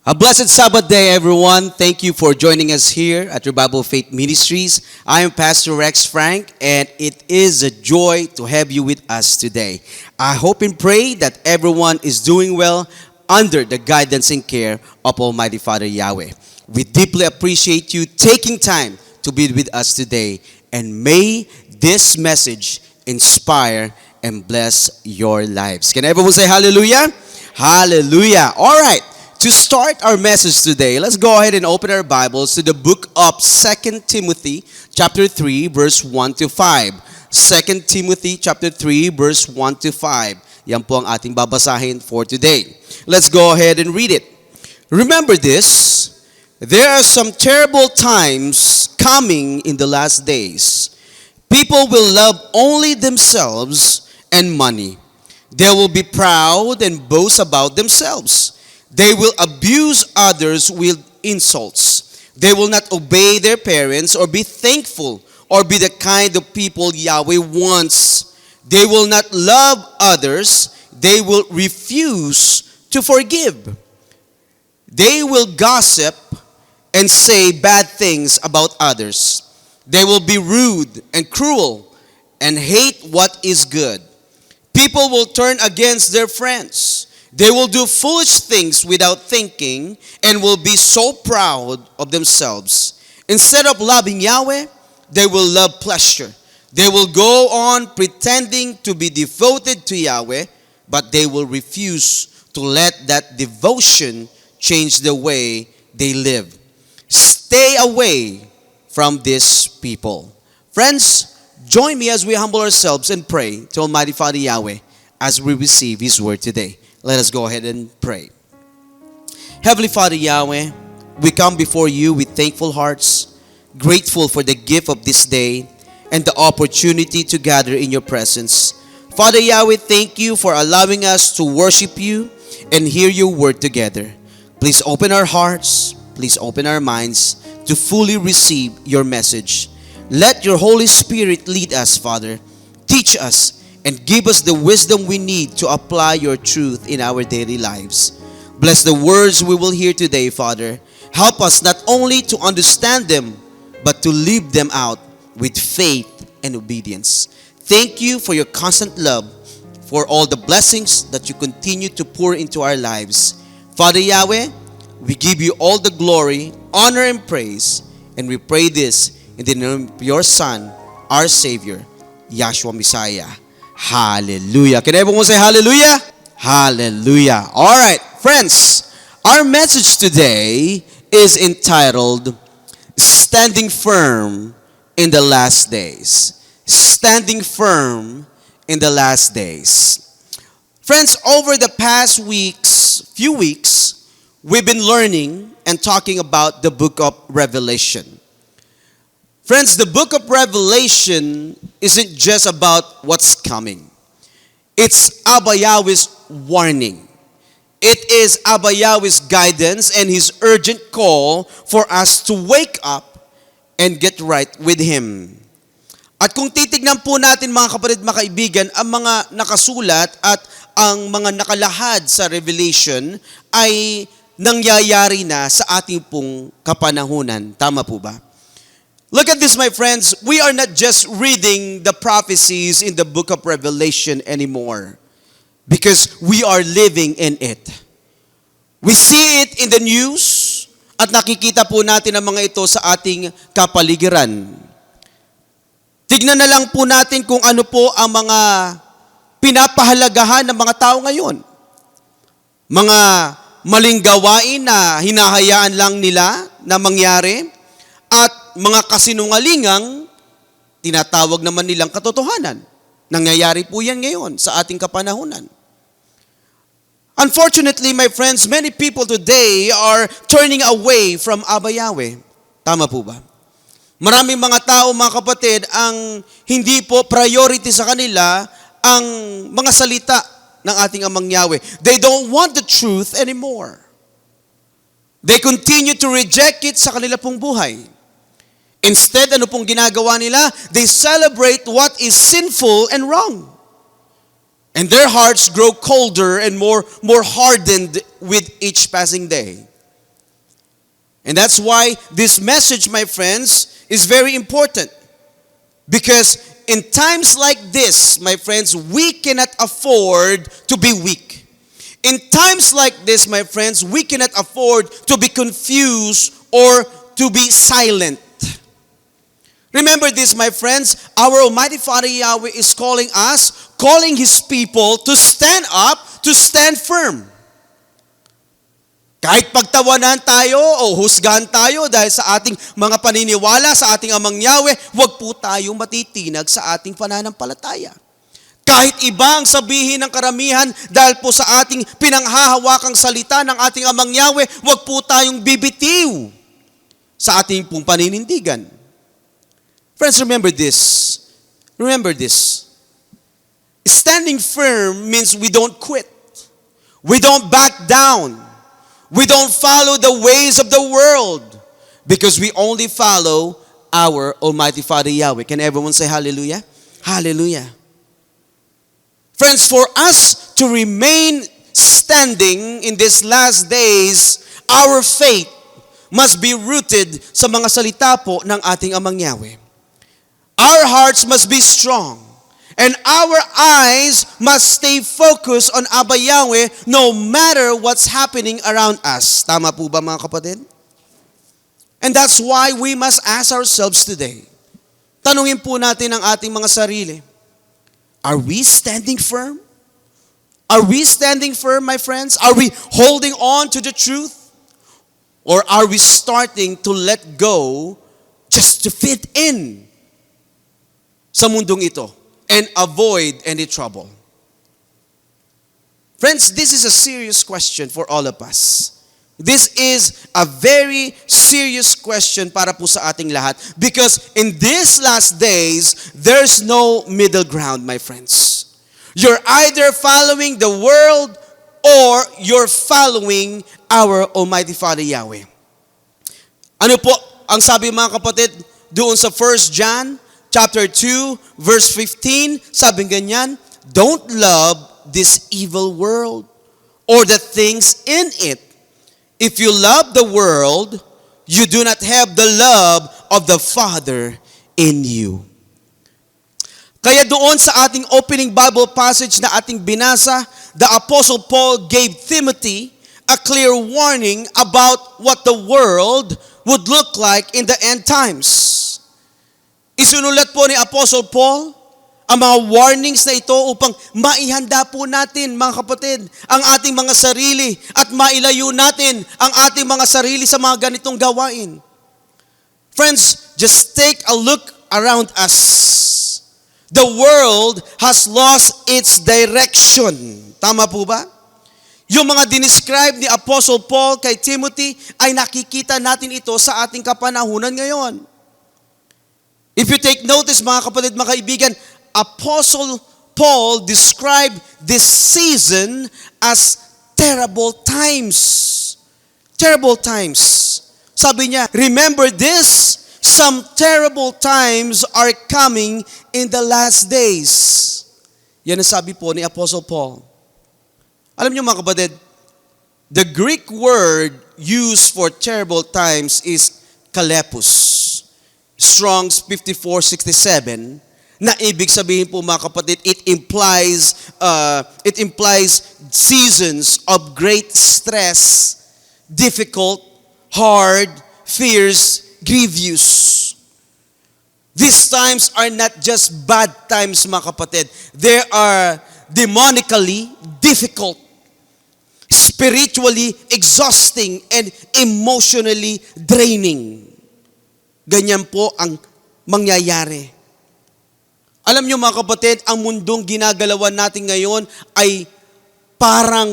A blessed Sabbath day, everyone. Thank you for joining us here at Revival Faith Ministries. I am Pastor Rex Frank, and it is a joy to have you with us today. I hope and pray that everyone is doing well under the guidance and care of Almighty Father Yahweh. We deeply appreciate you taking time to be with us today, and may this message inspire and bless your lives. Can everyone say hallelujah? Hallelujah. All right. To start our message today, let's go ahead and open our Bibles to the book of Second Timothy chapter 3 verse 1 to 5. Second Timothy chapter 3 verse 1 to 5. Yan po ang ating babasahin for today. Let's go ahead and read it. Remember this, there are some terrible times coming in the last days. People will love only themselves and money. They will be proud and boast about themselves. They will abuse others with insults. They will not obey their parents or be thankful or be the kind of people Yahweh wants. They will not love others. They will refuse to forgive. They will gossip and say bad things about others. They will be rude and cruel and hate what is good. People will turn against their friends. They will do foolish things without thinking and will be so proud of themselves. Instead of loving Yahweh, they will love pleasure. They will go on pretending to be devoted to Yahweh, but they will refuse to let that devotion change the way they live. Stay away from these people. Friends, join me as we humble ourselves and pray to Almighty Father Yahweh as we receive His word today. Let us go ahead and pray. Heavenly Father Yahweh, we come before you with thankful hearts, grateful for the gift of this day and the opportunity to gather in your presence. Father Yahweh, thank you for allowing us to worship you and hear your word together. Please open our hearts, please open our minds to fully receive your message. Let your Holy Spirit lead us, Father. Teach us and give us the wisdom we need to apply your truth in our daily lives. Bless the words we will hear today, Father. Help us not only to understand them, but to live them out with faith and obedience. Thank you for your constant love, for all the blessings that you continue to pour into our lives. Father Yahweh, we give you all the glory, honor, and praise, and we pray this in the name of your Son, our Savior, Yahshua Messiah. Hallelujah. Can everyone say hallelujah? Hallelujah. All right, friends, our message today is entitled Standing Firm in the Last Days. Standing Firm in the Last Days. Friends, over the past few weeks, we've been learning and talking about the book of Revelation. Friends, the book of Revelation isn't just about what's coming. It's Abba Yahweh's warning. It is Abba Yahweh's guidance and His urgent call for us to wake up and get right with Him. At kung titignan po natin mga kapatid, mga kaibigan, ang mga nakasulat at ang mga nakalahad sa Revelation ay nangyayari na sa ating pong kapanahunan. Tama po ba? Look at this, my friends. We are not just reading the prophecies in the book of Revelation anymore because we are living in it. We see it in the news at nakikita po natin ang mga ito sa ating kapaligiran. Tignan na lang po natin kung ano po ang mga pinapahalagahan ng mga tao ngayon. Mga maling gawain na hinahayaan lang nila na mangyari at mga kasinungalingang tinatawag naman nilang katotohanan. Nangyayari po yan ngayon sa ating kapanahunan. Unfortunately, my friends, many people today are turning away from Abba Yahweh. Tama po ba? Maraming mga tao, mga kapatid, ang hindi po priority sa kanila ang mga salita ng ating Amang Yahweh. They don't want the truth anymore. They continue to reject it sa kanila pong buhay. Instead, ano pong ginagawa nila? They celebrate what is sinful and wrong. And their hearts grow colder and more hardened with each passing day. And that's why this message, my friends, is very important. Because in times like this, my friends, we cannot afford to be weak. In times like this, my friends, we cannot afford to be confused or to be silent. Remember this, my friends, our Almighty Father Yahweh is calling us, calling His people to stand up, to stand firm. Kahit pagtawanan tayo o husgahan tayo dahil sa ating mga paniniwala sa ating Amang Yahweh, huwag po tayong matitinag sa ating pananampalataya. Kahit iba ang sabihin ng karamihan dahil po sa ating pinanghahawakang salita ng ating Amang Yahweh, huwag po tayong bibitiw sa ating pong paninindigan. Friends, remember this. Remember this. Standing firm means we don't quit. We don't back down. We don't follow the ways of the world because we only follow our Almighty Father Yahweh. Can everyone say hallelujah? Hallelujah. Friends, for us to remain standing in these last days, our faith must be rooted sa mga salita po ng ating Amang Yahweh. Our hearts must be strong. And our eyes must stay focused on Abba Yahweh no matter what's happening around us. Tama po ba mga kapatid? And that's why we must ask ourselves today. Tanungin po natin ang ating mga sarili. Are we standing firm? Are we standing firm, my friends? Are we holding on to the truth? Or are we starting to let go just to fit in sa mundong ito and avoid any trouble? Friends, this is a serious question for all of us. This is a very serious question para po sa ating lahat because in these last days, there's no middle ground, my friends. You're either following the world or you're following our Almighty Father Yahweh. Ano po ang sabi mga kapatid doon sa 1 John chapter 2 verse 15, sabi ganyan, don't love this evil world or the things in it. If you love the world, you do not have the love of the Father in you. Kaya doon sa ating opening Bible passage na ating binasa, the Apostle Paul gave Timothy a clear warning about what the world would look like in the end times. Isinulat po ni Apostle Paul ang mga warnings na ito upang maihanda po natin, mga kapatid, ang ating mga sarili at mailayo natin ang ating mga sarili sa mga ganitong gawain. Friends, just take a look around us. The world has lost its direction. Tama po ba? Yung mga dinescribe ni Apostle Paul kay Timothy ay nakikita natin ito sa ating kapanahunan ngayon. If you take notice, mga kapatid, mga kaibigan, Apostle Paul described this season as terrible times. Terrible times. Sabi niya, remember this, some terrible times are coming in the last days. Yan ang sabi po ni Apostle Paul. Alam niyo mga kapatid, the Greek word used for terrible times is kalepus. Strong's 54:67, na ibig sabihin po mga kapatid, it implies seasons of great stress, difficult, hard, fierce, grievous. These times are not just bad times, mga kapatid. They are demonically difficult, spiritually exhausting, and emotionally draining. Ganyan po ang mangyayari. Alam niyo mga kapatid, ang mundong ginagalawan natin ngayon ay parang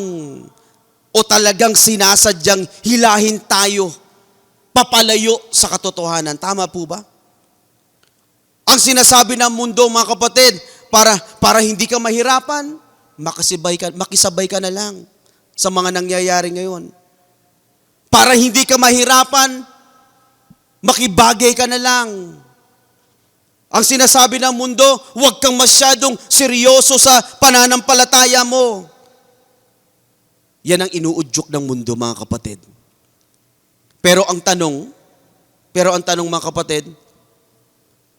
o talagang sinasadyang hilahin tayo papalayo sa katotohanan. Tama po ba? Ang sinasabi ng mundo mga kapatid, para hindi ka mahirapan, makisabay ka na lang sa mga nangyayari ngayon. Para hindi ka mahirapan, makibagay ka na lang. Ang sinasabi ng mundo, huwag kang masyadong seryoso sa pananampalataya mo. Yan ang inuudyok ng mundo, mga kapatid. Pero ang tanong mga kapatid,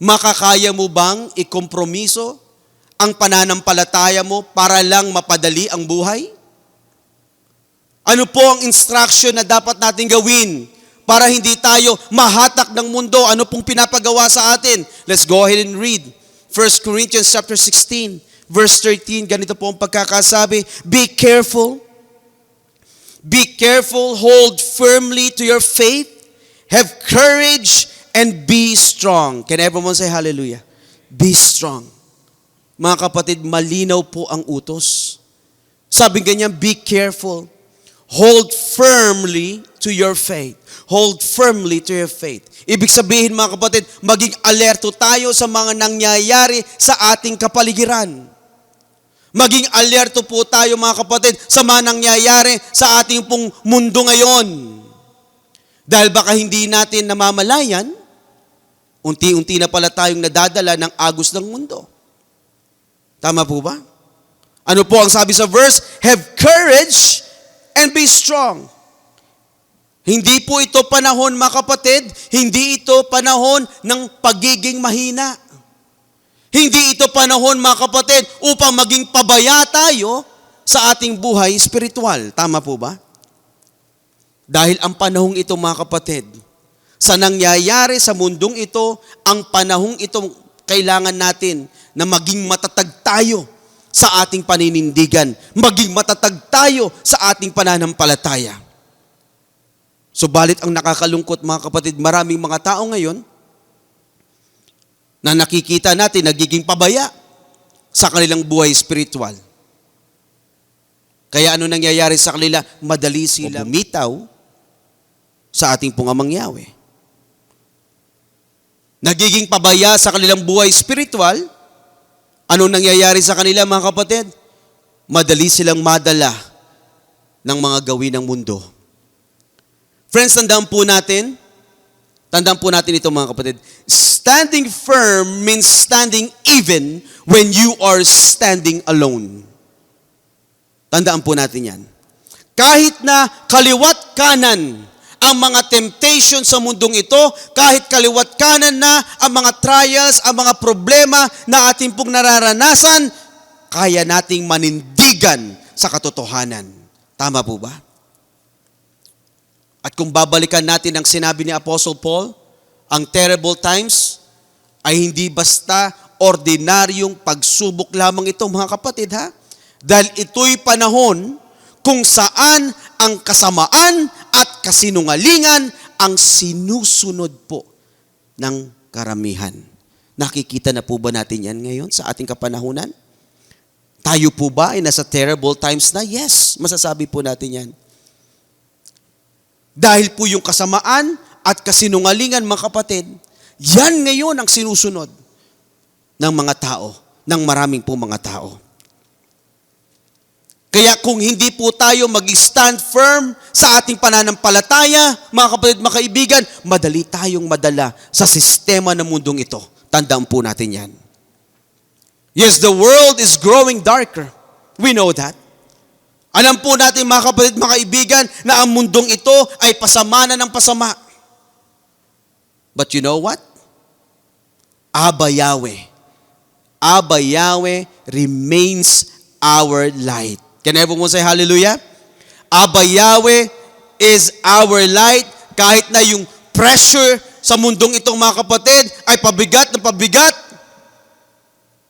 makakaya mo bang ikompromiso ang pananampalataya mo para lang mapadali ang buhay? Ano po ang instruction na dapat natin gawin para hindi tayo mahatak ng mundo? Ano pong pinapagawa sa atin? Let's go ahead and read 1 Corinthians chapter 16, verse 13. Ganito po ang pagkakasabi, Be careful, hold firmly to your faith, have courage, and be strong. Can everyone say hallelujah? Be strong. Mga kapatid, malinaw po ang utos. Sabi ganyan, be careful. Hold firmly to your faith. Hold firmly to your faith. Ibig sabihin mga kapatid, maging alerto tayo sa mga nangyayari sa ating kapaligiran. Maging alerto po tayo mga kapatid sa mga nangyayari sa ating pong mundo ngayon. Dahil baka hindi natin namamalayan, unti-unti na pala tayong nadadala ng agos ng mundo. Tama po ba? Ano po ang sabi sa verse? Have courage and be strong. Hindi po ito panahon, mga kapatid, hindi ito panahon ng pagiging mahina. Hindi ito panahon, mga kapatid, upang maging pabaya tayo sa ating buhay spiritual. Tama po ba? Dahil ang panahong ito, mga kapatid, sa nangyayari sa mundong ito, ang panahong ito kailangan natin na maging matatag tayo sa ating paninindigan, maging matatag tayo sa ating pananampalataya. Subalit ang nakakalungkot mga kapatid, maraming mga tao ngayon na nakikita natin nagiging pabaya sa kanilang buhay spiritual. Kaya ano nangyayari sa kanila? Madali sila bumitaw sa ating pong Amang Yahweh. Nagiging pabaya sa kanilang buhay spiritual. Ano nangyayari sa kanila mga kapatid? Madali silang madala ng mga gawin ng mundo. Friends, tandaan po natin ito mga kapatid. Standing firm means standing even when you are standing alone. Tandaan po natin yan. Kahit na kaliwat kanan ang mga temptation sa mundong ito, kahit kaliwat kanan na ang mga trials, ang mga problema na ating pong nararanasan, kaya nating manindigan sa katotohanan. Tama po ba? At kung babalikan natin ang sinabi ni Apostle Paul, ang terrible times ay hindi basta ordinaryong pagsubok lamang ito, mga kapatid, ha? Dahil ito'y panahon kung saan ang kasamaan at kasinungalingan ang sinusunod po ng karamihan. Nakikita na po ba natin yan ngayon sa ating kapanahunan? Tayo po ba ay nasa terrible times na? Yes, masasabi po natin yan. Dahil po yung kasamaan at kasinungalingan, mga kapatid, yan ngayon ang sinusunod ng mga tao, ng maraming po mga tao. Kaya kung hindi po tayo mag-stand firm sa ating pananampalataya, mga kapatid, mga kaibigan, madali tayong madala sa sistema ng mundong ito. Tandaan po natin yan. Yes, the world is growing darker. We know that. Alam po natin mga kapatid, mga kaibigan, na ang mundong ito ay pasama na ng pasama. But you know what? Abba Yahweh remains our light. Can everyone say hallelujah? Abba Yahweh is our light. Kahit na yung pressure sa mundong itong mga kapatid ay pabigat na pabigat,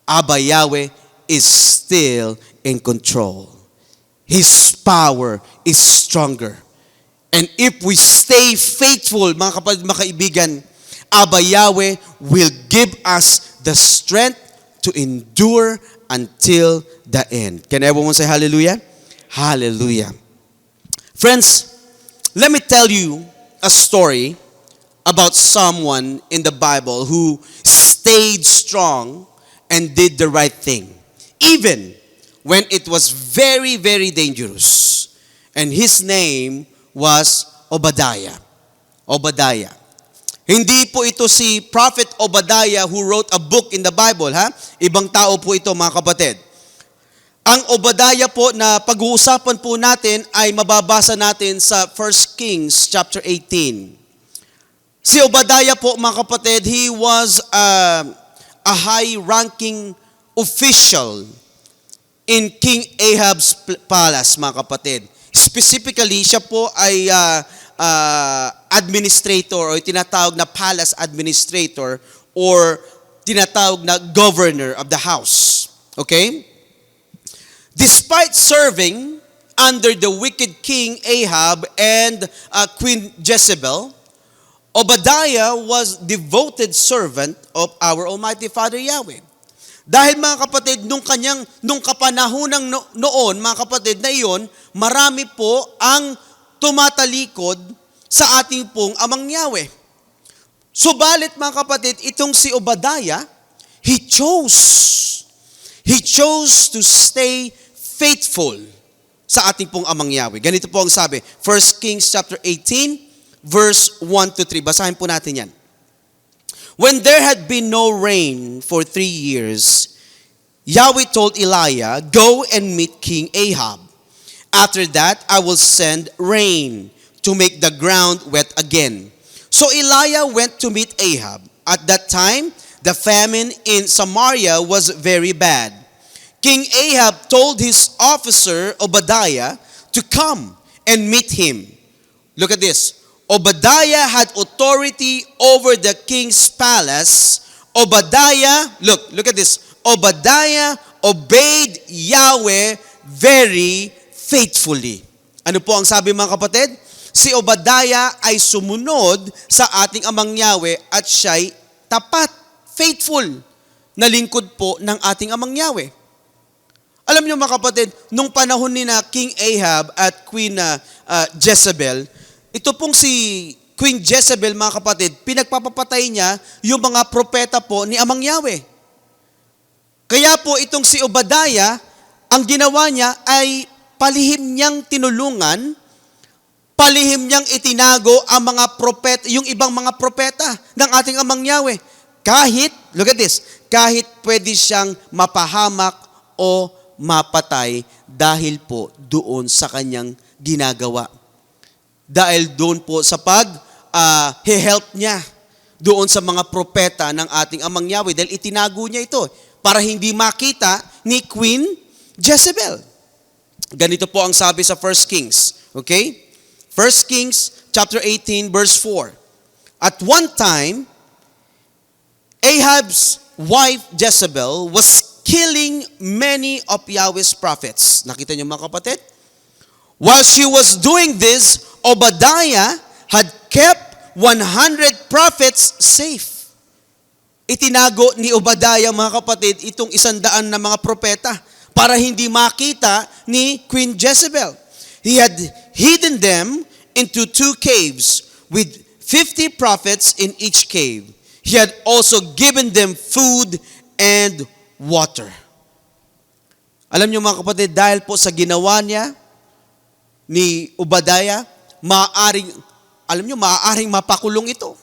Abba Yahweh is still in control. His power is stronger. And if we stay faithful, mga kapatid, mga kaibigan, Abba Yahweh will give us the strength to endure until the end. Can everyone say hallelujah? Hallelujah. Friends, let me tell you a story about someone in the Bible who stayed strong and did the right thing, even when it was very, very dangerous. And his name was Obadiah. Obadiah. Hindi po ito si Prophet Obadiah who wrote a book in the Bible, ha? Ibang tao po ito, mga kapatid. Ang Obadiah po na pag-uusapan po natin ay mababasa natin sa 1 Kings chapter 18. Si Obadiah po, mga kapatid, he was a high-ranking official in King Ahab's palace, mga kapatid. Specifically, siya po ay administrator o tinatawag na palace administrator or tinatawag na governor of the house. Okay? Despite serving under the wicked King Ahab and Queen Jezebel, Obadiah was devoted servant of our Almighty Father Yahweh. Dahil mga kapatid, nung kapanahonang noon, mga kapatid, na iyon, marami po ang tumatalikod sa ating pong Amang Yahweh. Subalit mga kapatid, itong si Obadiah, he chose to stay faithful sa ating pong Amang Yahweh. Ganito po ang sabi, 1 Kings chapter 18, verse 1 to 3. Basahin po natin yan. When there had been no rain for 3 years, Yahweh told Elijah, "Go and meet King Ahab. After that, I will send rain to make the ground wet again." So Elijah went to meet Ahab. At that time, the famine in Samaria was very bad. King Ahab told his officer Obadiah to come and meet him. Look at this. Obadiah had authority over the king's palace. Look at this. Obadiah obeyed Yahweh very faithfully. Ano po ang sabi, mga kapatid? Si Obadiah ay sumunod sa ating Amang Yahweh at siya'y tapat, faithful, na lingkod po ng ating Amang Yahweh. Alam niyo, mga kapatid, nung panahon ni na King Ahab at Queen Jezebel, ito pong si Queen Jezebel, mga kapatid, pinagpapapatay niya yung mga propeta po ni Amang Yahweh. Kaya po itong si Obadiah, ang ginawa niya ay palihim niyang tinulungan, palihim niyang itinago ang mga propeta, yung ibang mga propeta ng ating Amang Yahweh. Look at this, kahit pwede siyang mapahamak o mapatay dahil po doon sa kanyang ginagawa. Dahil doon po sa help niya doon sa mga propeta ng ating Amang Yahweh dahil itinago niya ito para hindi makita ni Queen Jezebel. Ganito po ang sabi sa 1 Kings. Okay? 1 Kings chapter 18 verse 4. At one time, Ahab's wife Jezebel was killing many of Yahweh's prophets. Nakita niyo, mga kapatid? While she was doing this, Obadiah had kept 100 prophets safe. Itinago ni Obadiah, mga kapatid, itong 100 na mga propeta para hindi makita ni Queen Jezebel. He had hidden them into 2 caves with 50 prophets in each cave. He had also given them food and water. Alam niyo, mga kapatid, dahil po sa ginawa niya ni Obadiah, maaaring mapakulong ito.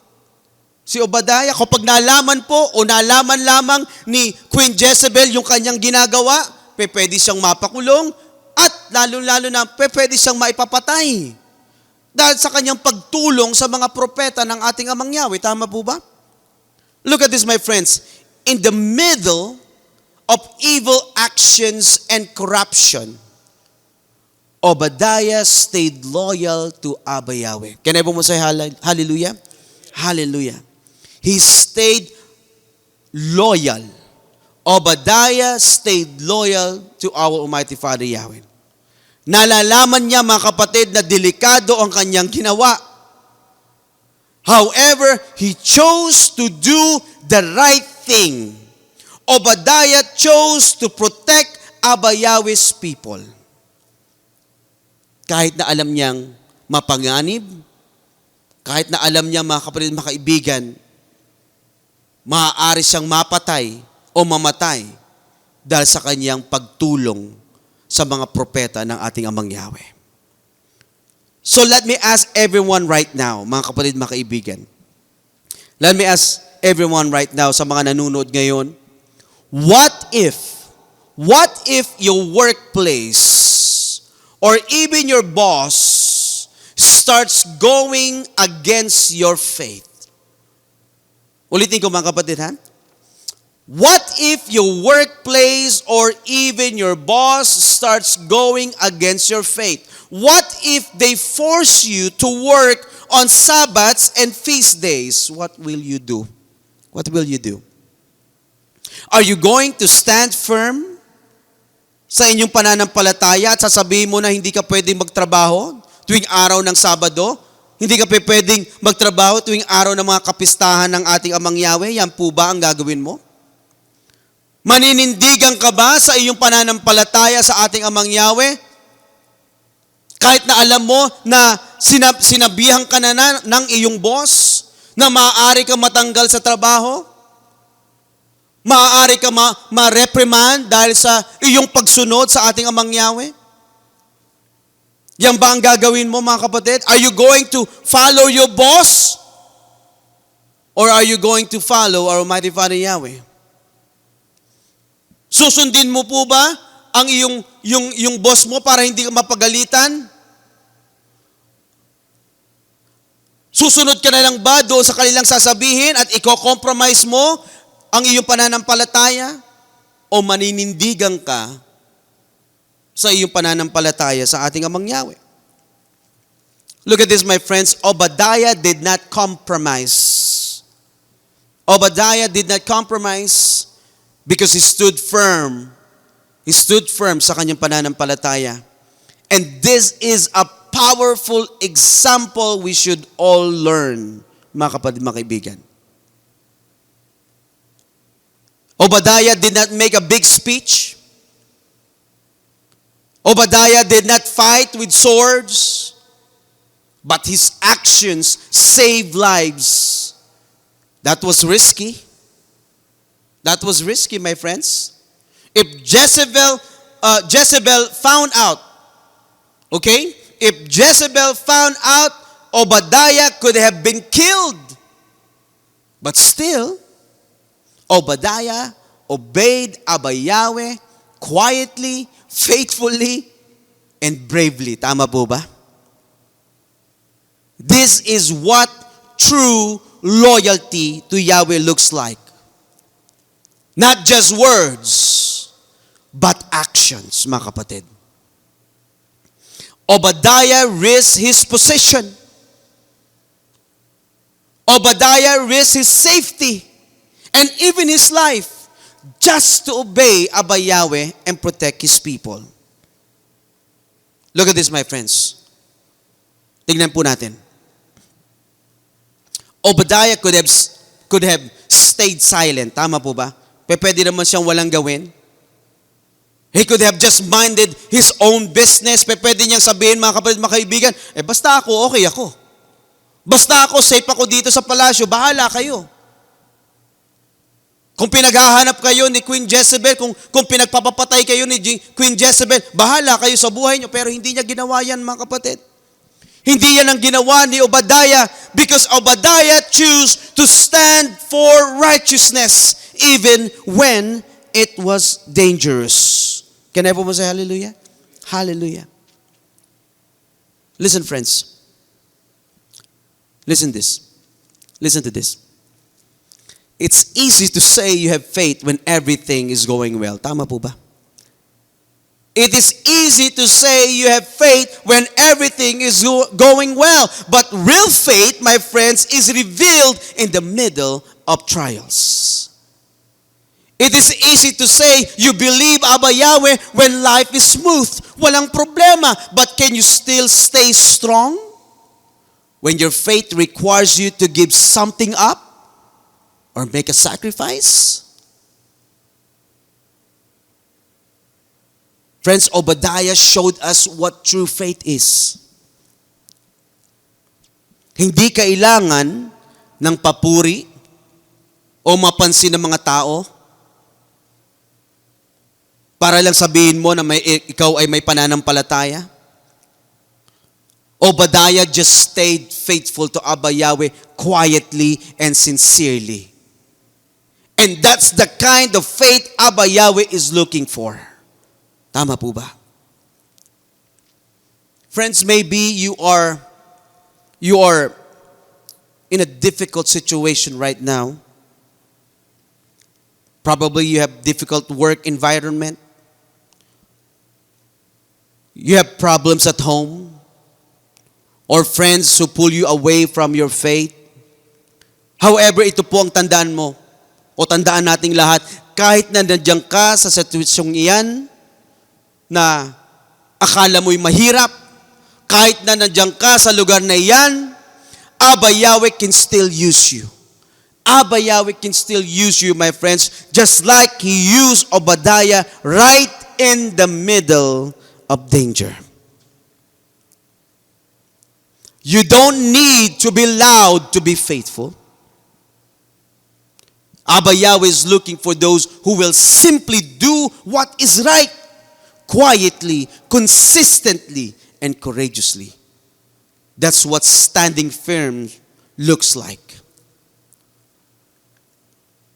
Si Obadiah, kapag nalaman po o nalaman lamang ni Queen Jezebel yung kanyang ginagawa, pwede siyang mapakulong at lalo-lalo na pwede siyang maipapatay. Dahil sa kanyang pagtulong sa mga propeta ng ating Amang Yahweh. Tama po ba? Look at this, my friends. In the middle of evil actions and corruption, Obadiah stayed loyal to Abba Yahweh. Can everyone say hallelujah? Hallelujah. He stayed loyal. Obadiah stayed loyal to our Almighty Father Yahweh. Nalalaman niya, mga kapatid, na delikado ang kanyang ginawa. However, he chose to do the right thing. Obadiah chose to protect Abba Yahweh's people. Kahit na alam niyang mapanganib, kahit na alam niya, mga kapatid, mga kaibigan, maaari siyang mapatay o mamatay dahil sa kanyang pagtulong sa mga propeta ng ating Amang Yahweh. So let me ask everyone right now, mga kapatid, mga kaibigan. Let me ask everyone right now sa mga nanonood ngayon, what if What if your workplace or even your boss starts going against your faith? Ulitin ko mga kapatid, ha? What if your workplace or even your boss starts going against your faith? What if they force you to work on Sabbaths and feast days? What will you do? What will you do? Are you going to stand firm sa inyong pananampalataya at sasabihin mo na hindi ka pwedeng magtrabaho tuwing araw ng Sabado? Hindi ka pwedeng magtrabaho tuwing araw ng mga kapistahan ng ating Amang Yahweh? Yan po ba ang gagawin mo? Maninindigan ka ba sa iyong pananampalataya sa ating Amang Yahweh? Kahit na alam mo na sinabihan ka na ng iyong boss na maaari kang matanggal sa trabaho? Maaari ka ma-reprimand dahil sa iyong pagsunod sa ating Amang Yahweh? Yan ba ang gagawin mo, mga kapatid? Are you going to follow your boss? Or are you going to follow our Almighty Father Yahweh? Susundin mo po ba ang yung boss mo para hindi ka mapagalitan? Susunod ka na lang ba doon sa kanilang sasabihin at i-compromise mo ang iyong pananampalataya? O maninindigan ka sa iyong pananampalataya sa ating Amang Yahweh? Look at this, my friends. Obadiah did not compromise. Obadiah did not compromise because he stood firm. He stood firm sa kanyang pananampalataya. And this is a powerful example we should all learn, mga kapatid, mga kaibigan. Obadiah did not make a big speech. Obadiah did not fight with swords, but his actions saved lives. That was risky. That was risky, my friends. If Jezebel found out, okay? If Jezebel found out, Obadiah could have been killed. But still, Obadiah obeyed Abba Yahweh quietly, faithfully, and bravely. Tama po ba? This is what true loyalty to Yahweh looks like. Not just words, but actions, mga kapatid. Obadiah risked his position. Obadiah risked his safety and even his life just to obey Abba Yahweh and protect his people. Look at this, my friends. Tingnan po natin. Obadiah could have stayed silent. Tama po ba? Pwede naman siyang walang gawin. He could have just minded his own business. Pwede niyang sabihin, mga kapatid, mga kaibigan, basta ako, okay ako. Basta ako, safe ako dito sa palasyo, bahala kayo. Kung pinaghahanap kayo ni Queen Jezebel, kung pinagpapapatay kayo ni Queen Jezebel, bahala kayo sa buhay niyo. Pero hindi niya ginawa yan, mga kapatid. Hindi yan ang ginawa ni Obadiah because Obadiah chose to stand for righteousness even when it was dangerous. Can everyone say hallelujah? Hallelujah. Listen, friends. Listen this. Listen to this. It's easy to say you have faith when everything is going well. Tama po ba? It is easy to say you have faith when everything is going well. But real faith, my friends, is revealed in the middle of trials. It is easy to say you believe Abba Yahweh when life is smooth. Walang problema. But can you still stay strong when your faith requires you to give something up or make a sacrifice? Friends, Obadiah showed us what true faith is. Hindi kailangan ng papuri o mapansin ng mga tao para lang sabihin mo na ikaw ay may pananampalataya. Obadiah just stayed faithful to Abba Yahweh quietly and sincerely. And that's the kind of faith Abba Yahweh is looking for. Tama po ba? Friends, maybe you are in a difficult situation right now. Probably you have difficult work environment. You have problems at home. Or friends who pull you away from your faith. However, ito po ang tandaan mo o tandaan nating lahat, kahit na nandiyan ka sa sitwasyong iyan na akala mo'y mahirap, kahit na nandiyan ka sa lugar na iyan, Abba Yahweh can still use you. Abba Yahweh can still use you, my friends, just like He used Obadiah right in the middle of danger. You don't need to be loud to be faithful. Abba Yahweh is looking for those who will simply do what is right, quietly, consistently, and courageously. That's what standing firm looks like.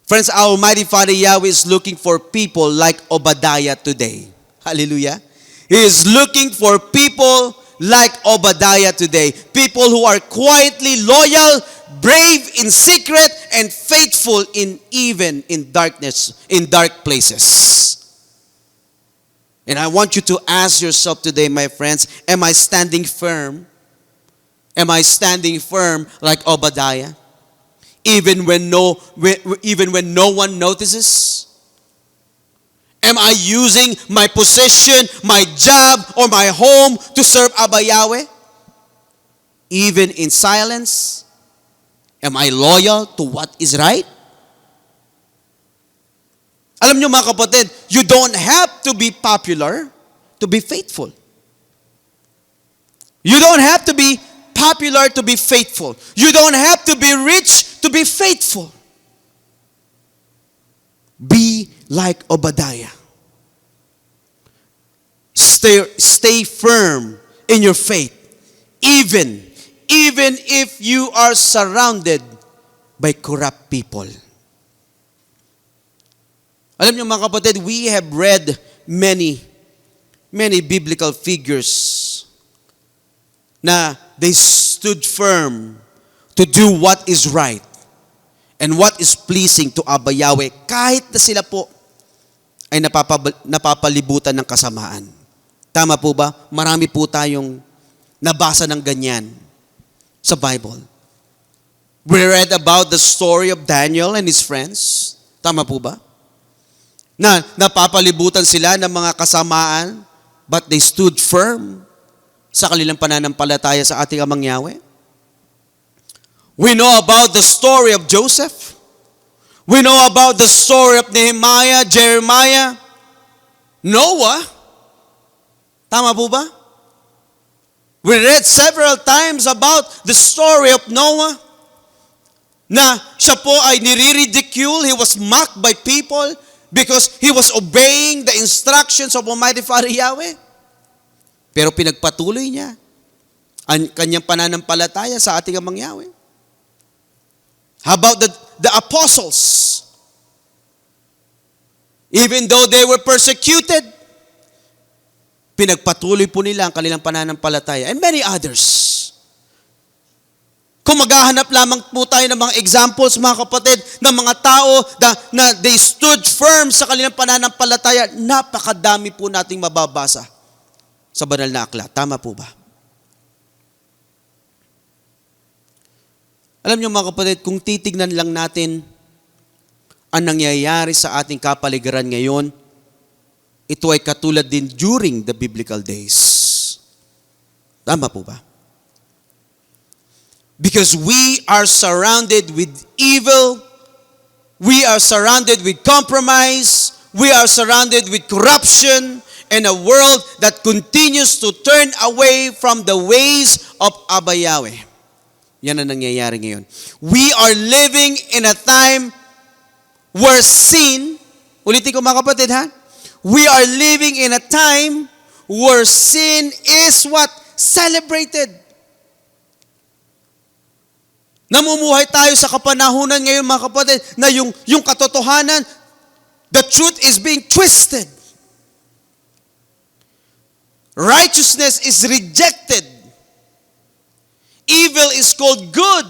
Friends, our Almighty Father Yahweh is looking for people like Obadiah today. Hallelujah. He is looking for people like Obadiah today. People who are quietly loyal, brave in secret, and faithful even in darkness, in dark places. And I want you to ask yourself today, my friends, am I standing firm? Am I standing firm like Obadiah? Even when no one notices? Am I using my position, my job, or my home to serve Abba Yahweh? Even in silence? Am I loyal to what is right? Alam niyo mga kapatid, you don't have to be popular to be faithful. You don't have to be popular to be faithful. You don't have to be rich to be faithful. Be like Obadiah. Stay firm in your faith, even if you are surrounded by corrupt people. Alam niyo mga kapatid, we have read many biblical figures na they stood firm to do what is right and what is pleasing to Abba Yahweh kahit na sila po ay napapalibutan ng kasamaan. Tama po ba? Marami po tayong nabasa ng ganyan sa Bible. We read about the story of Daniel and his friends. Tama po ba? Na napapalibutan sila ng mga kasamaan, but they stood firm sa kanilang pananampalataya sa ating Amang Yahweh. We know about the story of Joseph. We know about the story of Nehemiah, Jeremiah, Noah. Tama po ba? We read several times about the story of Noah na siya po ay nire-ridicule, he was mocked by people because he was obeying the instructions of Almighty Father Yahweh. Pero pinagpatuloy niya ang kanyang pananampalataya sa ating Amang Yahweh. How about the apostles? Even though they were persecuted, pinagpatuloy po nila ang kanilang pananampalataya. And many others. Kung maghahanap lamang po tayo ng mga examples, mga kapatid, ng mga tao na they stood firm sa kanilang pananampalataya, napakadami po nating mababasa sa banal na aklat. Tama po ba? Alam niyo mga kapatid, kung titignan lang natin ang nangyayari sa ating kapaligiran ngayon, ito ay katulad din during the biblical days. Tama po ba? Because we are surrounded with evil, we are surrounded with compromise, we are surrounded with corruption, and a world that continues to turn away from the ways of Abba Yahweh. Yan ang nangyayari ngayon. We are living in a time where sin, ulitin ko mga kapatid ha, we are living in a time where sin is what? Celebrated. Namumuhay tayo sa kapanahunan ngayon mga kapatid na yung katotohanan, the truth is being twisted. Righteousness is rejected. Evil is called good.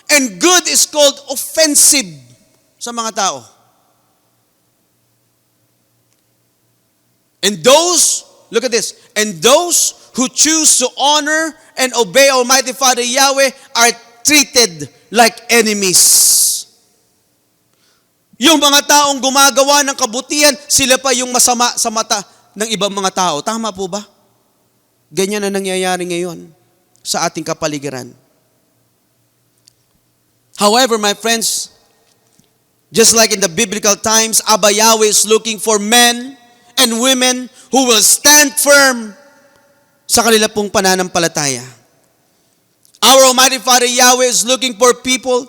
And good is called offensive sa mga tao. And those, look at this, and those who choose to honor and obey Almighty Father Yahweh are treated like enemies. Yung mga taong gumagawa ng kabutihan, sila pa yung masama sa mata ng ibang mga tao. Tama po ba? Ganyan na nangyayari ngayon sa ating kapaligiran. However, my friends, just like in the biblical times, Abba Yahweh is looking for men and women who will stand firm sa kanila pong pananampalataya. Our Almighty Father Yahweh is looking for people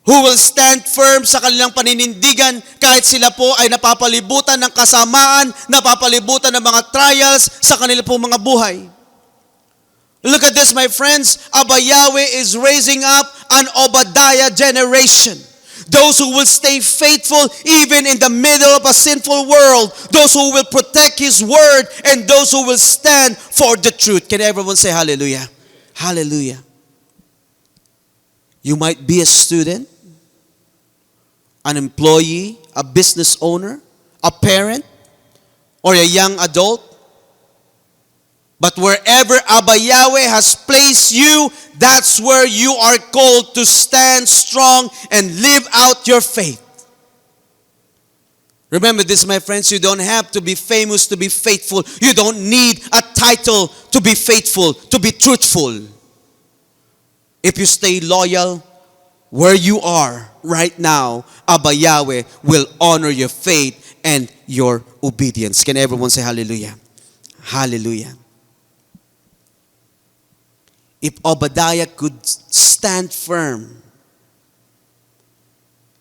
who will stand firm sa kanilang paninindigan kahit sila po ay napapalibutan ng kasamaan, napapalibutan ng mga trials sa kanila pong mga buhay. Look at this, my friends. Abba Yahweh is raising up an Obadiah generation. Those who will stay faithful even in the middle of a sinful world. Those who will protect His word and those who will stand for the truth. Can everyone say hallelujah? Hallelujah. You might be a student, an employee, a business owner, a parent, or a young adult. But wherever Abba Yahweh has placed you, that's where you are called to stand strong and live out your faith. Remember this, my friends, you don't have to be famous to be faithful. You don't need a title to be faithful, to be truthful. If you stay loyal where you are right now, Abba Yahweh will honor your faith and your obedience. Can everyone say hallelujah? Hallelujah. If Obadiah could stand firm,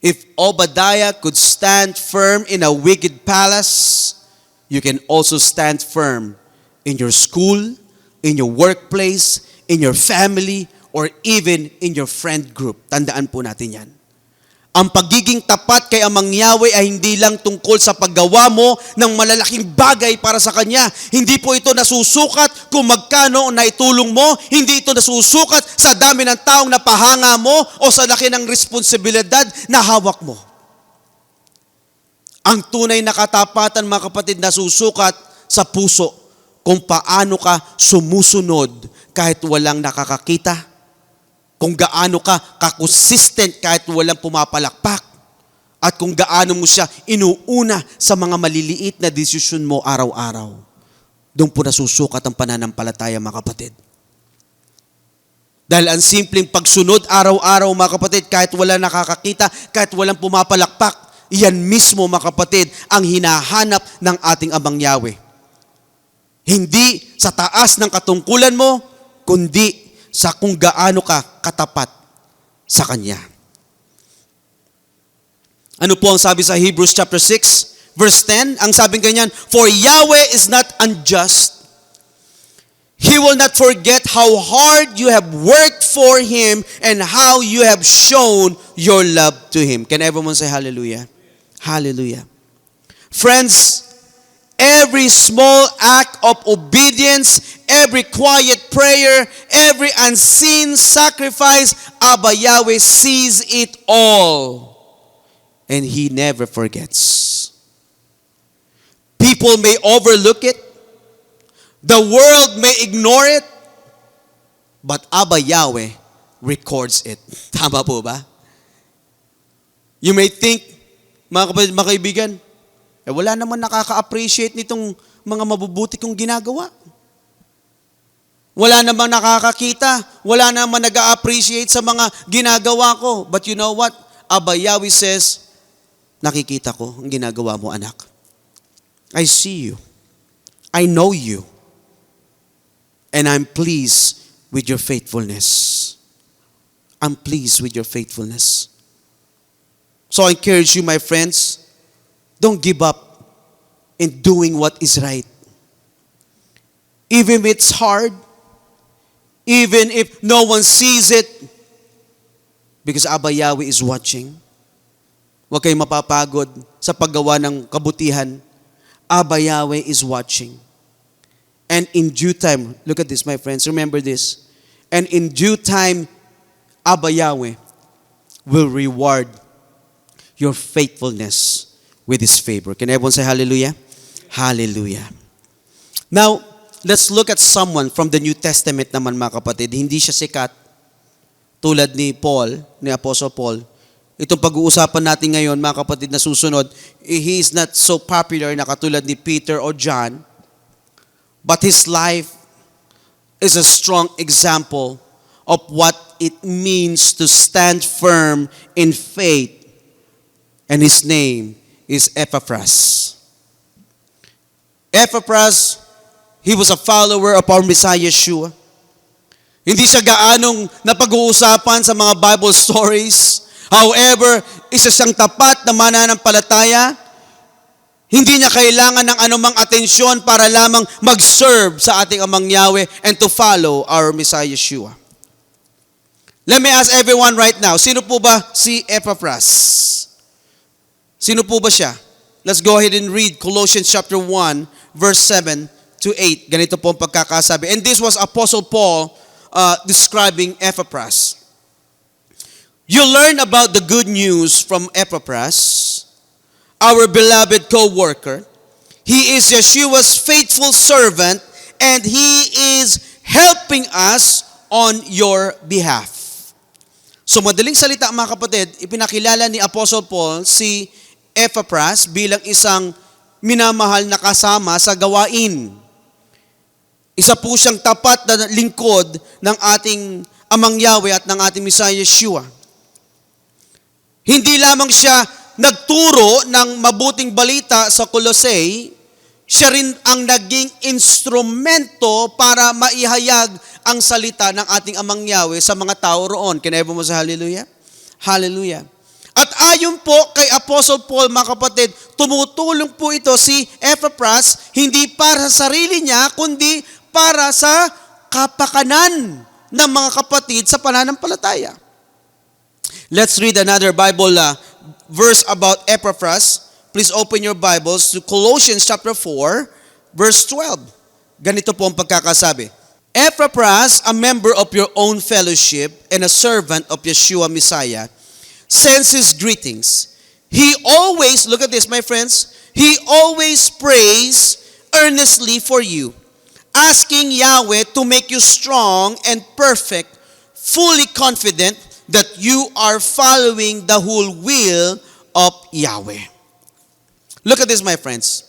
if Obadiah could stand firm in a wicked palace, you can also stand firm in your school, in your workplace, in your family, or even in your friend group. Tandaan po natin yan. Ang pagiging tapat kay Amang Yahweh ay hindi lang tungkol sa paggawa mo ng malalaking bagay para sa Kanya. Hindi po ito nasusukat kung magkano naitulong mo. Hindi ito nasusukat sa dami ng taong napahanga mo o sa laki ng responsibilidad na hawak mo. Ang tunay na katapatan, mga kapatid, nasusukat sa puso kung paano ka sumusunod kahit walang nakakakita. Kung gaano ka consistent kahit walang pumapalakpak. At kung gaano mo siya inuuna sa mga maliliit na desisyon mo araw-araw. Doon po nasusukat ang pananampalataya, mga kapatid. Dahil ang simpleng pagsunod araw-araw, mga kapatid, kahit walang nakakakita, kahit walang pumapalakpak, iyan mismo, mga kapatid, ang hinahanap ng ating Amang Yahweh. Hindi sa taas ng katungkulan mo, kundi sa kung gaano ka katapat sa Kanya. Ano po ang sabi sa Hebrews chapter 6, verse 10? Ang sabing ganyan, for Yahweh is not unjust. He will not forget how hard you have worked for Him and how you have shown your love to Him. Can everyone say hallelujah? Hallelujah. Friends, every small act of obedience, every quiet prayer, every unseen sacrifice, Abba Yahweh sees it all. And He never forgets. People may overlook it. The world may ignore it. But Abba Yahweh records it. Tama po ba? You may think, mga kapatid, mga kaibigan, wala naman nakaka-appreciate nitong mga mabubuti kong ginagawa. Wala namang nakakakita. Wala namang nag-a-appreciate sa mga ginagawa ko. But you know what? Abba Yahweh says, nakikita ko ang ginagawa mo, anak. I see you. I know you. And I'm pleased with your faithfulness. I'm pleased with your faithfulness. So I encourage you, my friends, don't give up in doing what is right. Even if it's hard, even if no one sees it, because Abba Yahweh is watching. Huwag kayong mapapagod sa paggawa ng kabutihan. Abba Yahweh is watching. And in due time, look at this, my friends, remember this. And in due time, Abba Yahweh will reward your faithfulness with His favor. Can everyone say hallelujah? Hallelujah. Now, let's look at someone from the New Testament naman, mga kapatid. Hindi siya sikat tulad ni Paul, ni Apostle Paul. Itong pag-uusapan natin ngayon, mga kapatid, na susunod, he is not so popular na katulad ni Peter or John, but his life is a strong example of what it means to stand firm in faith. And his name is Epaphras. Epaphras, he was a follower of our Messiah Yeshua. Hindi siya gaanong napag-uusapan sa mga Bible stories. However, isa siyang tapat na mananampalataya. Hindi niya kailangan ng anumang atensyon para lamang mag-serve sa ating Amang Yahweh and to follow our Messiah Yeshua. Let me ask everyone right now, sino po ba si Epaphras? Sino po ba siya? Let's go ahead and read Colossians chapter 1, verse 7 to 8. Ganito po ang pagkakasabi. And this was Apostle Paul describing Epaphras. You learn about the good news from Epaphras, our beloved co-worker. He is Yeshua's faithful servant, and he is helping us on your behalf. So madaling salita, mga kapatid, ipinakilala ni Apostle Paul si Epaphras bilang isang minamahal na kasama sa gawain. Isa po siyang tapat na lingkod ng ating Amang Yahweh at ng ating Messiah Yeshua. Hindi lamang siya nagturo ng mabuting balita sa Colossae, siya rin ang naging instrumento para maihayag ang salita ng ating Amang Yahweh sa mga tao roon. Kinaiba mo sa hallelujah? Hallelujah. At ayon po kay Apostle Paul, mga kapatid, tumutulong po ito si Epaphras hindi para sa sarili niya, kundi para sa kapakanan ng mga kapatid sa pananampalataya. Let's read another Bible verse about Epaphras. Please open your Bibles to Colossians chapter 4, verse 12. Ganito po ang pagkakasabi. Epaphras, a member of your own fellowship and a servant of Yeshua Messiah, sends his greetings. He always, look at this, my friends, he always prays earnestly for you, asking Yahweh to make you strong and perfect, fully confident that you are following the whole will of Yahweh. Look at this, my friends.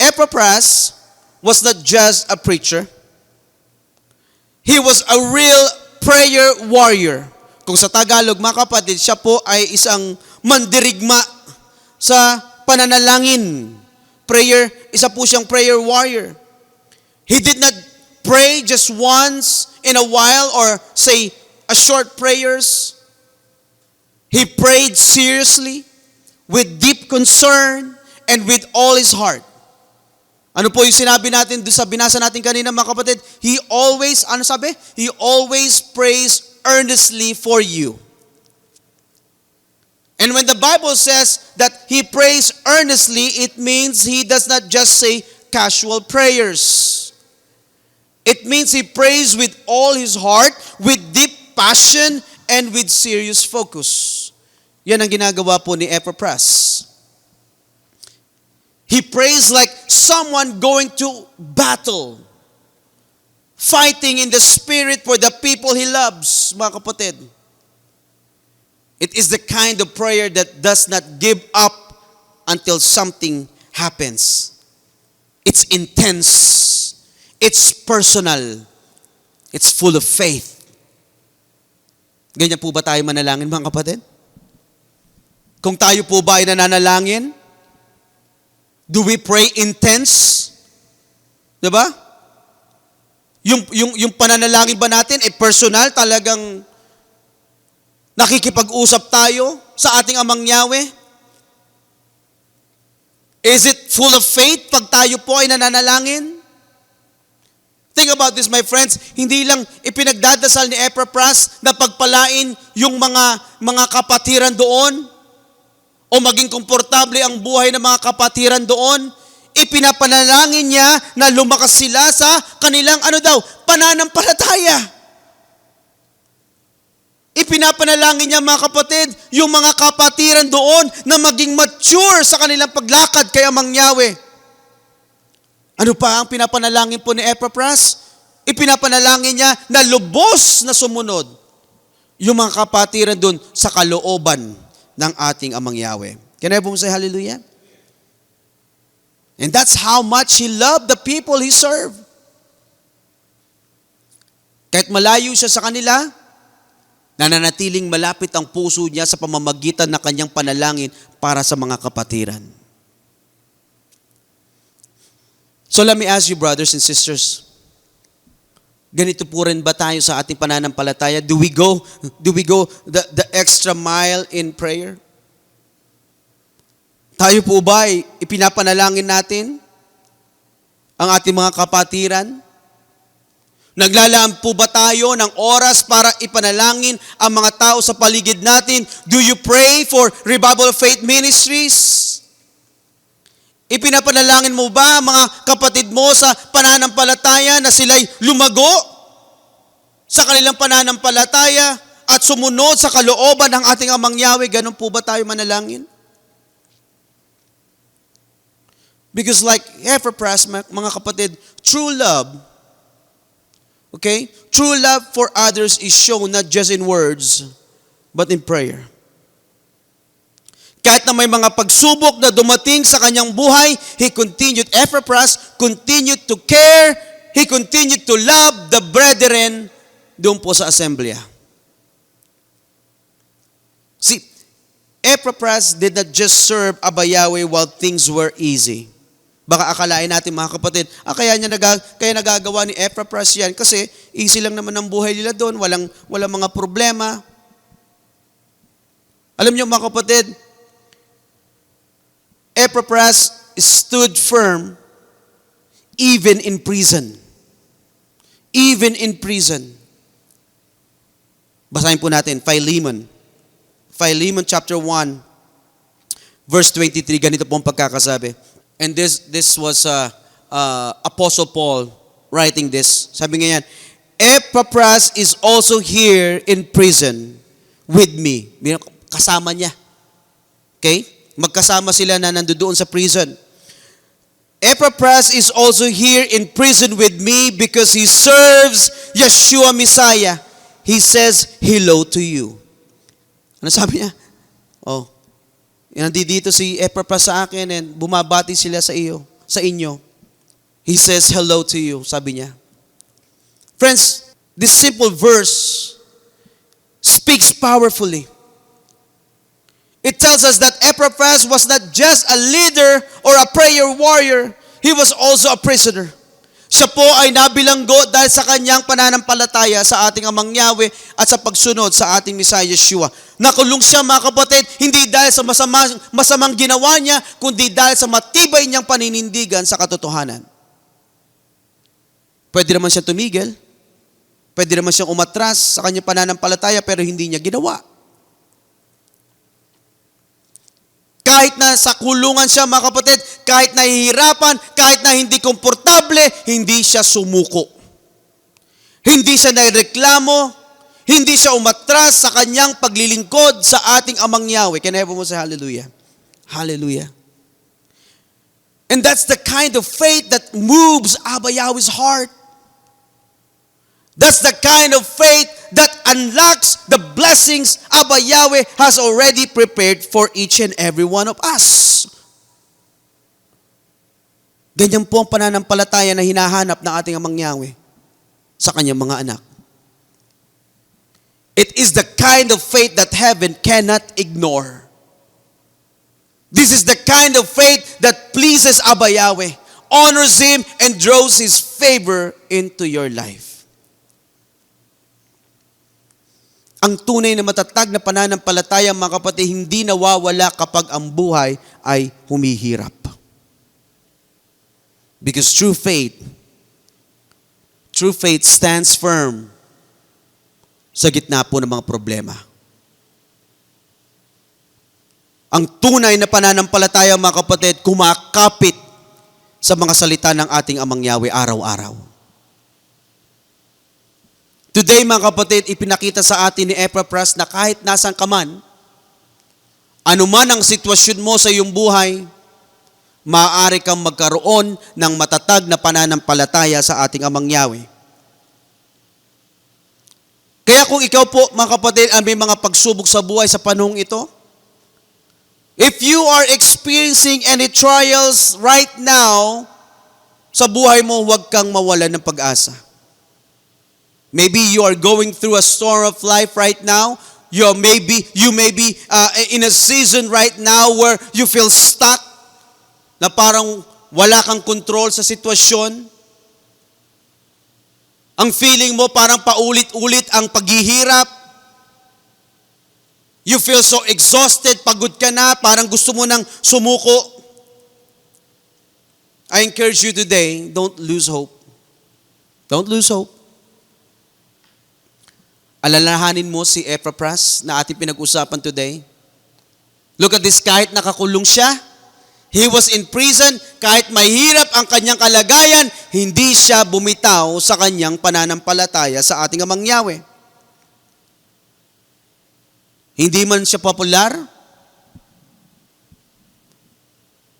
Epaphras was not just a preacher. He was a real prayer warrior. Kung sa Tagalog, mga kapatid, siya po ay isang mandirigma sa pananalangin. Prayer, isa po siyang prayer warrior. He did not pray just once in a while or say a short prayers. He prayed seriously, with deep concern, and with all his heart. Ano po yung sinabi natin doon sa binasa natin kanina, mga kapatid? He always, ano sabi? He always prays earnestly for you. And when the Bible says that he prays earnestly, it means he does not just say casual prayers. It means he prays with all his heart, with deep passion, and with serious focus. Yan ang ginagawa po ni Epaphras. He prays like someone going to battle, fighting in the spirit for the people he loves, mga kapatid. It is the kind of prayer that does not give up until something happens. It's intense. It's personal. It's full of faith. Ganyan po ba tayo manalangin, mga kapatid? Kung tayo po ba ay nananalangin, do we pray intense? Diba? Yung pananalangin ba natin ay personal, talagang nakikipag-usap tayo sa ating Amang Yahweh? Is it full of faith pag tayo po ay nananalangin? Think about this, my friends. Hindi lang ipinagdadasal ni Epaphras na pagpalain yung mga kapatiran doon o maging komportable ang buhay ng mga kapatiran doon. ipinapanalangin niya na lumakas sila sa kanilang pananampalataya. Ipinapanalangin niya mga kapatid, yung mga kapatiran doon na maging mature sa kanilang paglakad kay Amang Yahweh. Ano pa ang pinapanalangin po ni Epaphras? Ipinapanalangin niya na lubos na sumunod yung mga kapatiran doon sa kalooban ng ating Amang Yahweh. Can I say hallelujah? And that's how much He loved the people He served. Kahit malayo siya sa kanila, nananatiling malapit ang puso niya sa pamamagitan ng kanyang panalangin para sa mga kapatiran. So let me ask you, brothers and sisters, ganito po rin ba tayo sa ating pananampalataya? Do we go the extra mile in prayer? Tayo po ba ay ipinapanalangin natin ang ating mga kapatiran? Naglalaan po ba tayo ng oras para ipanalangin ang mga tao sa paligid natin? Do you pray for Revival Faith Ministries? Ipinapanalangin mo ba ang mga kapatid mo sa pananampalataya na sila'y lumago sa kanilang pananampalataya at sumunod sa kalooban ng ating Amang Yahweh? Ganun po ba tayo manalangin? Because like Epaphras, mga kapatid, true love, okay? True love for others is shown not just in words, but in prayer. Kahit na may mga pagsubok na dumating sa kanyang buhay, Epaphras continued to care, he continued to love the brethren doon po sa assembly. See, Epaphras did not just serve Abba Yahweh while things were easy. Baka akalain natin mga kapatid, kaya nagagawa ni Epaphras yan kasi easy lang naman ang buhay nila doon, walang mga problema. Alam niyo mga kapatid, Epaphras stood firm even in prison. Even in prison. Basahin po natin, Philemon. Philemon chapter 1, verse 23, ganito po ang pagkakasabi. And this was Apostle Paul writing this. Sabi nga yan, Epaphras is also here in prison with me. Kasama niya. Okay? Magkasama sila na nandoon sa prison. Epaphras is also here in prison with me because he serves Yeshua Messiah. He says hello to you. Ano sabi niya? Nandito si Epaphras sa akin and bumabati sila sa inyo. He says hello to you, sabi niya. Friends, this simple verse speaks powerfully. It tells us that Epaphras was not just a leader or a prayer warrior, he was also a prisoner. Siya po ay nabilanggo dahil sa kanyang pananampalataya sa ating Amang Yahweh at sa pagsunod sa ating Messiah Yeshua. Nakulong siya mga kapatid, hindi dahil sa masamang ginawa niya, kundi dahil sa matibay niyang paninindigan sa katotohanan. Pwede naman siya tumigil, pwede naman siyang umatras sa kanyang pananampalataya pero hindi niya ginawa. Kahit na sa kulungan siya mga kapatid, kahit nahihirapan, kahit na hindi komportable, hindi siya sumuko. Hindi siya naireklamo, hindi siya umatras sa kanyang paglilingkod sa ating Amang Yahweh. Can I have mo say hallelujah? Hallelujah. And that's the kind of faith that moves Abba Yahweh's heart. That's the kind of faith that unlocks the blessings Abba Yahweh has already prepared for each and every one of us. Ganyan po ang pananampalataya na hinahanap ng ating Amang Yahweh sa kanyang mga anak. It is the kind of faith that heaven cannot ignore. This is the kind of faith that pleases Abba Yahweh, honors Him, and draws His favor into your life. Ang tunay na matatag na pananampalataya, mga kapatid, hindi nawawala kapag ang buhay ay humihirap. Because true faith stands firm sa gitna po ng mga problema. Ang tunay na pananampalataya, mga kapatid, kumakapit sa mga salita ng ating Amang Yahweh araw-araw. Today, mga kapatid, ipinakita sa atin ni Epaphras na kahit nasan ka man, anuman ang sitwasyon mo sa iyong buhay, maaari kang magkaroon ng matatag na pananampalataya sa ating Amang Yahweh. Kaya kung ikaw po, mga kapatid, ang may mga pagsubok sa buhay sa panahong ito, if you are experiencing any trials right now sa buhay mo, huwag kang mawalan ng pag-asa. Maybe you are going through a storm of life right now. You may be in a season right now where you feel stuck, na parang wala kang control sa sitwasyon. Ang feeling mo parang paulit-ulit ang paghihirap. You feel so exhausted, pagod ka na, parang gusto mo nang sumuko. I encourage you today, don't lose hope. Don't lose hope. Alalahanin mo si Epaphras na ating pinag-usapan today. Look at this, kahit nakakulong siya, he was in prison, kahit mahirap ang kanyang kalagayan, hindi siya bumitaw sa kanyang pananampalataya sa ating Amang Yahweh. Hindi man siya popular,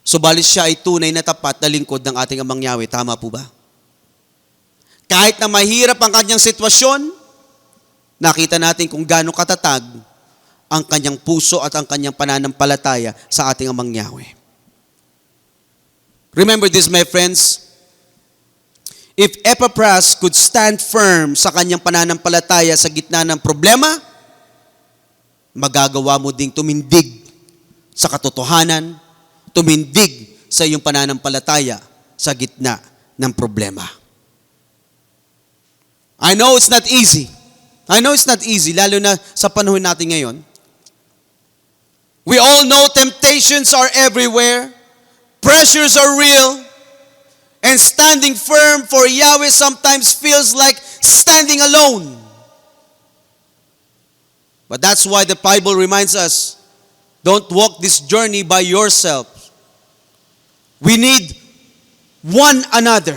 subalit siya ay tunay na tapat na lingkod ng ating Amang Yahweh. Tama po ba? Kahit na mahirap ang kanyang sitwasyon, nakita natin kung gaano katatag ang kanyang puso at ang kanyang pananampalataya sa ating Amang Yahweh. Remember this, my friends. If Epaphras could stand firm sa kanyang pananampalataya sa gitna ng problema, magagawa mo ding tumindig sa katotohanan, tumindig sa iyong pananampalataya sa gitna ng problema. I know it's not easy. Lalo na sa panahon natin ngayon. We all know temptations are everywhere. Pressures are real. And standing firm for Yahweh sometimes feels like standing alone. But that's why the Bible reminds us, don't walk this journey by yourself. We need one another.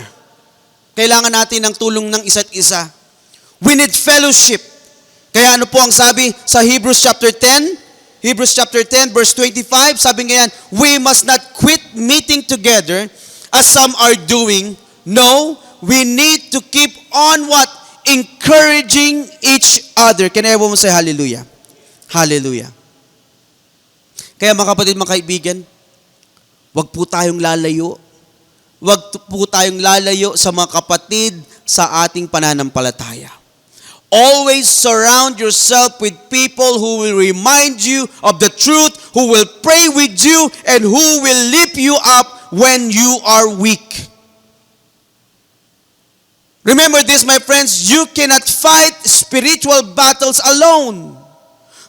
Kailangan natin ng tulong ng isa't isa. We need fellowship. Kaya ano po ang sabi sa Hebrews chapter 10? Hebrews chapter 10 verse 25, sabi ngayon, we must not quit meeting together as some are doing. No, we need to keep on what? Encouraging each other. Can everyone say hallelujah? Hallelujah. Kaya mga kapatid, mga kaibigan, wag po tayong lalayo. Wag po tayong lalayo sa mga kapatid sa ating pananampalataya. Always surround yourself with people who will remind you of the truth, who will pray with you, and who will lift you up when you are weak. Remember this, my friends, you cannot fight spiritual battles alone.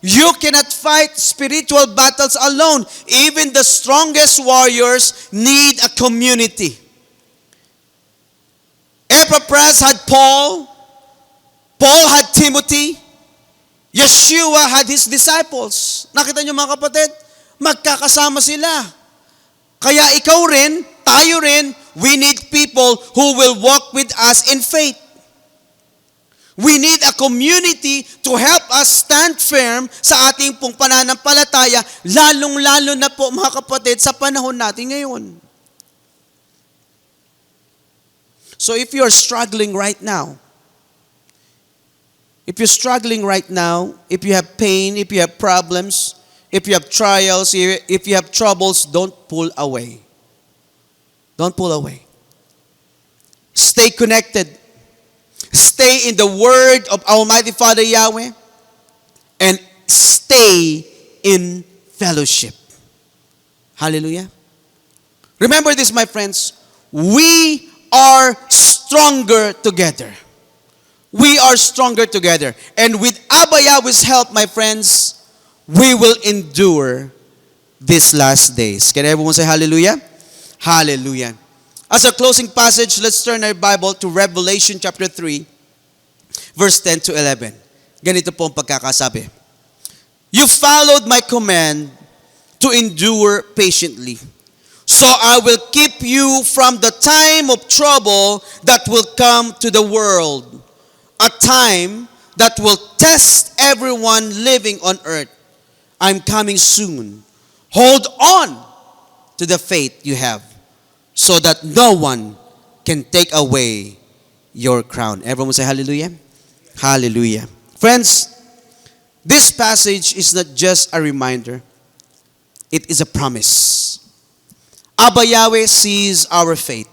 You cannot fight spiritual battles alone. Even the strongest warriors need a community. Epaphras had Paul had Timothy, Yeshua had his disciples. Nakita niyo mga kapatid? Magkakasama sila. Kaya ikaw rin, tayo rin, we need people who will walk with us in faith. We need a community to help us stand firm sa ating pong pananampalataya, lalong-lalo na po mga kapatid sa panahon natin ngayon. So if you're struggling right now, if you have pain, if you have problems, if you have trials, if you have troubles, don't pull away. Don't pull away. Stay connected. Stay in the word of Almighty Father Yahweh and stay in fellowship. Hallelujah. Remember this, my friends. We are stronger together. We are stronger together. And with Abba Yahweh's help, my friends, we will endure these last days. Can everyone say hallelujah? Hallelujah. As a closing passage, let's turn our Bible to Revelation chapter 3, verse 10 to 11. Ganito po ang pagkakasabi. You followed my command to endure patiently. So I will keep keep you from the time of trouble that will come to the world, a time that will test everyone living on earth. I'm coming soon. Hold on to the faith you have so that no one can take away your crown. Everyone say hallelujah. Hallelujah. Friends, this passage is not just a reminder. It is a promise. Abba Yahweh sees our faith.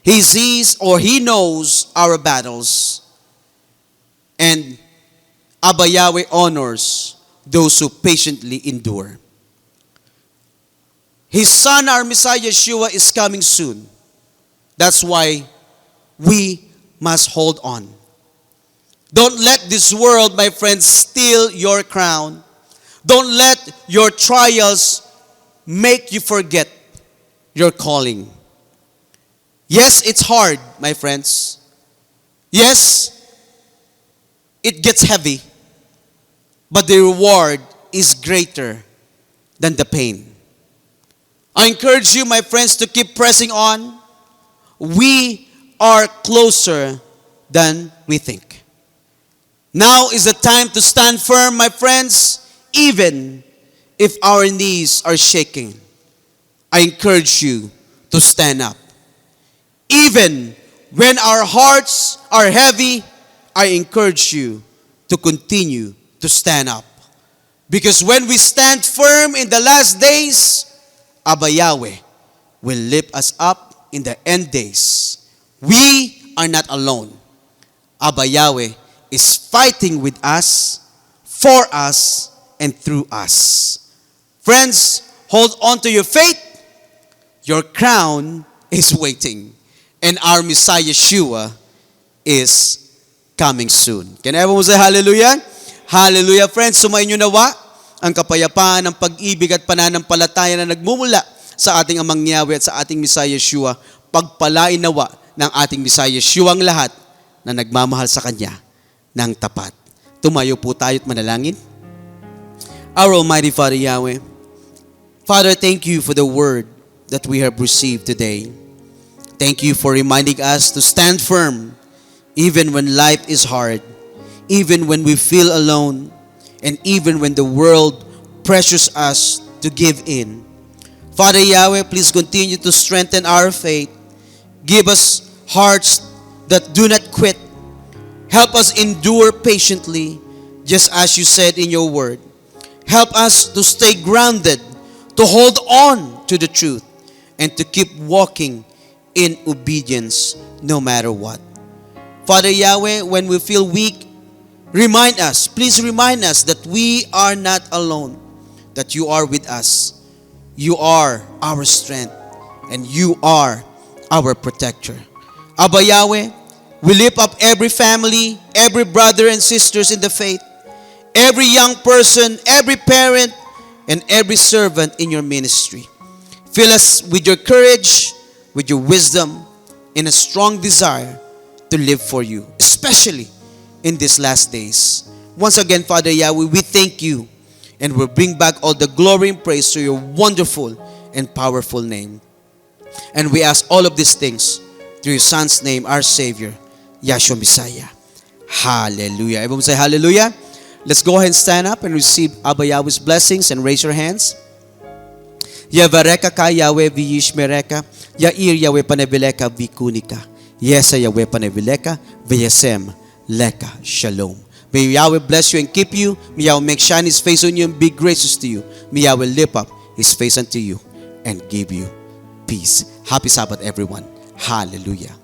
He sees or He knows our battles. And Abba Yahweh honors those who patiently endure. His Son, our Messiah Yeshua, is coming soon. That's why we must hold on. Don't let this world, my friends, steal your crown. Don't let your trials make you forget your calling. Yes, it's hard, my friends. Yes, it gets heavy. But the reward is greater than the pain. I encourage you, my friends, to keep pressing on. We are closer than we think. Now is the time to stand firm, my friends, even if our knees are shaking. I encourage you to stand up. Even when our hearts are heavy, I encourage you to continue to stand up. Because when we stand firm in the last days, Abba Yahweh will lift us up in the end days. We are not alone. Abba Yahweh is fighting with us, for us, and through us. Friends, hold on to your faith. Your crown is waiting. And our Messiah Yeshua is coming soon. Can everyone say hallelujah? Hallelujah, friends. Sumayin nyo nawa ang kapayapaan ng pag-ibig at pananampalataya na nagmumula sa ating Amang Yahweh at sa ating Messiah Yeshua. Pagpalain nawa ng ating Messiah Yeshua ang lahat na nagmamahal sa Kanya ng tapat. Tumayo po tayo at manalangin. Our Almighty Father Yahweh, Father, thank you for the word that we have received today. Thank you for reminding us to stand firm even when life is hard, even when we feel alone, and even when the world pressures us to give in. Father Yahweh, please continue to strengthen our faith. Give us hearts that do not quit. Help us endure patiently, just as you said in your word. Help us to stay grounded, to hold on to the truth, and to keep walking in obedience no matter what. Father Yahweh, when we feel weak, please remind us that we are not alone, that you are with us. You are our strength, and you are our protector. Abba Yahweh, we lift up every family, every brother and sisters in the faith, every young person, every parent, and every servant in your ministry. Fill us with your courage, with your wisdom, and a strong desire to live for you, especially in these last days. Once again, Father Yahweh, we thank you, and we'll bring back all the glory and praise to your wonderful and powerful name. And we ask all of these things through your Son's name, our Savior, Yahshua Messiah. Hallelujah. Everyone say hallelujah. Let's go ahead and stand up and receive Abba Yahweh's blessings and raise your hands. Yavareka ka Yahweh v'yishmereka, Yair Yahweh panevileka v'kunika, Yesa Yahweh panevileka v'yesem leka shalom. May Yahweh bless you and keep you. May Yahweh make shine His face on you and be gracious to you. May Yahweh lift up His face unto you and give you peace. Happy Sabbath, everyone. Hallelujah.